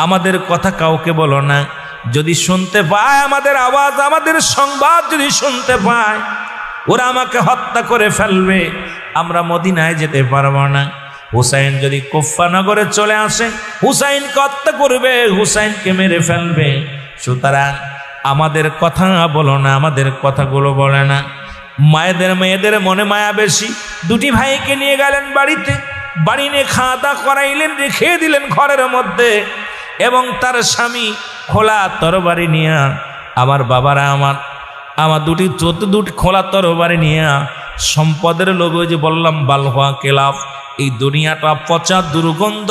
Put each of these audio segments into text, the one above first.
আমাদের কথা কাউকে বলো না। যদি শুনতে পায় আমাদের আওয়াজ, আমাদের সংবাদ যদি শুনতে পায়, ওরা আমাকে হত্যা করে ফেলবে, আমরা মদিনায় যেতে পারবো না। হুসাইন যদি কুফানগরে চলে আসে, হুসাইনকে হত্যা করবে, হুসাইনকে মেরে ফেলবে। সুতরাং আমাদের কথা বলো না, আমাদের কথাগুলো বলে না। মেয়েদের মনে মায়া বেশি। দুটি ভাইকে নিয়ে গেলেন বাড়িতে, বাড়ি নিয়ে খাওয়া দাওয়া করাইলেন, রেখে দিলেন ঘরের মধ্যে। এবং তার স্বামী খোলা তরবারি নিয়ে, আমার বাবারা আমার দুটি খোলা তরবারি নিয়ে সম্পদের লোভে, যে বললাম বালহা কেলাফ, এই দুনিয়াটা পচা দুর্গন্ধ,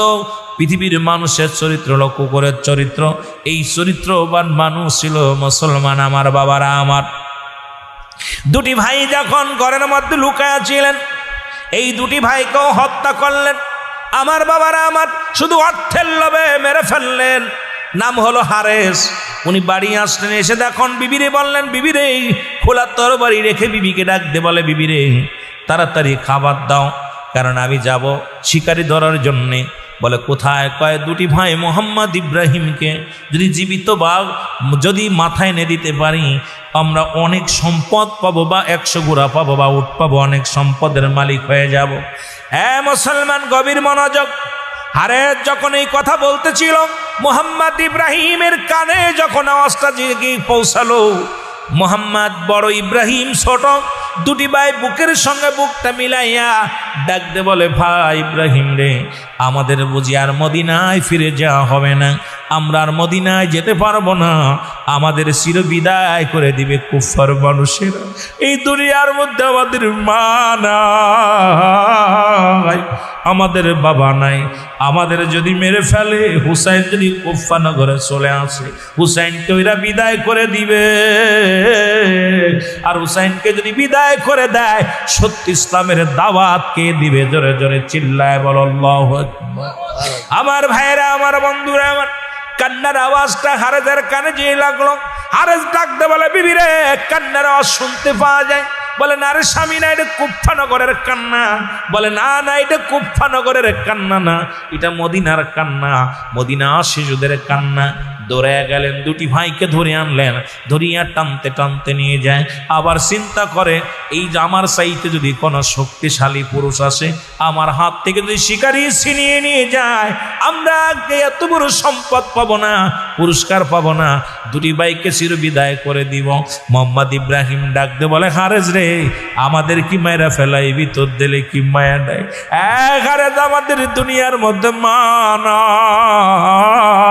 পৃথিবীর মানুষের চরিত্র লক্ষ্য করে চরিত্র, এই চরিত্রবান মানুষ ছিল মুসলমান আমার বাবারা আমার। দুটি ভাই যখন ঘরের মধ্যে লুকায়া ছিলেন, এই দুটি ভাইকেও হত্যা করলেন আমার বাবারা আমার। শুধু অর্থের লোভে মেরে ফেললেন। নাম হলো হারেস। উনি বাড়ি আসলেন, এসে দেখুন বিবিরে বললেন, বিবিরে খোলা তরবারি রেখে বিবিকে ডাক দে, বলে বিবিরে তাড়াতাড়ি খাবার দাও, কারণ আমি যাব শিকারি ধরার জন্যে। বলে কোথায়? কয় দুটি ভাই মোহাম্মদ ইব্রাহিমকে যদি জীবিত বা যদি মাথায় এনে দিতে পারি, আমরা অনেক সম্পদ পাবো, বা 100 ঘোড়া পাবো, বা উট পাবো, অনেক সম্পদের মালিক হয়ে যাব। হ্যাঁ মুসলমান, গভীর মনোযোগ। হারেস যখন এই কথা বলতেছিল, মোহাম্মদ ইব্রাহিমের কানে যখন আওয়াজটা গিয়ে পৌঁছালো, মোহাম্মদ বড়, ইব্রাহিম ছোট, দুটি ভাই বুকের সঙ্গে বুকটা মিলাইয়া ডাক দে, বলে ভাই ইব্রাহিম রে, আমাদের বুঝি আর মদিনায় ফিরে যাওয়া হবে না, আমরা আর মদিনায় যেতে পারবো না, আমাদের চির বিদায় করে দিবে কুফার মানুষেরা। এই দুনিয়ার মধ্যে আমাদের মা নাই, আমাদের বাবা নাই, আমাদের যদি মেরে ফেলে, হুসাইন যদি কুফানগরে চলে আসে, হুসাইনকে ওইরা বিদায় করে দিবে। আর হুসাইনকে যদি বিদায় করে দেয়, সত্য ইসলামের দাওয়াত কে দিবে? জোরে জোরে চিল্লায় বলো আল্লাহু আকবার। আমার ভাইরা, আমার বন্ধুরা, আমার কান্নার আওয়াজটা হারেজের কানে যেয়ে লাগলো। হারেজ ডাকতে বলে, বিবি রে, কান্নার আওয়াজ শুনতে পাওয়া যায়। বলে না রে স্বামী, না, এটা কুফানগরের কান্না। বলে না না, এটা কুফানগরের কান্না না, এটা মদিনার কান্না, মদিনা শিশুদের কান্না। দৌড়ে গেলেন, দুটি ভাইকে ধরে আনলেন, ধরিয়া টানতে টানতে নিয়ে যায়। আবার চিন্তা করে, এই যে আমার চাইতে যদি কোনো শক্তিশালী পুরুষ আসে, আমার হাত থেকে যদি শিকারি ছিনিয়ে নিয়ে যায়, আমরা এত বড় সম্পদ পাবো না, পুরস্কার পাবো না, দুটি ভাইকে চির বিদায় করে দিব। মোহাম্মদ ইব্রাহিম ডাকতে বলে, হারেজ রে, আমাদের কি মায়েরা ফেলাই ভিতর দিলে কি মায়া দেয়? হারেজ, আমাদের দুনিয়ার মধ্যে মা না।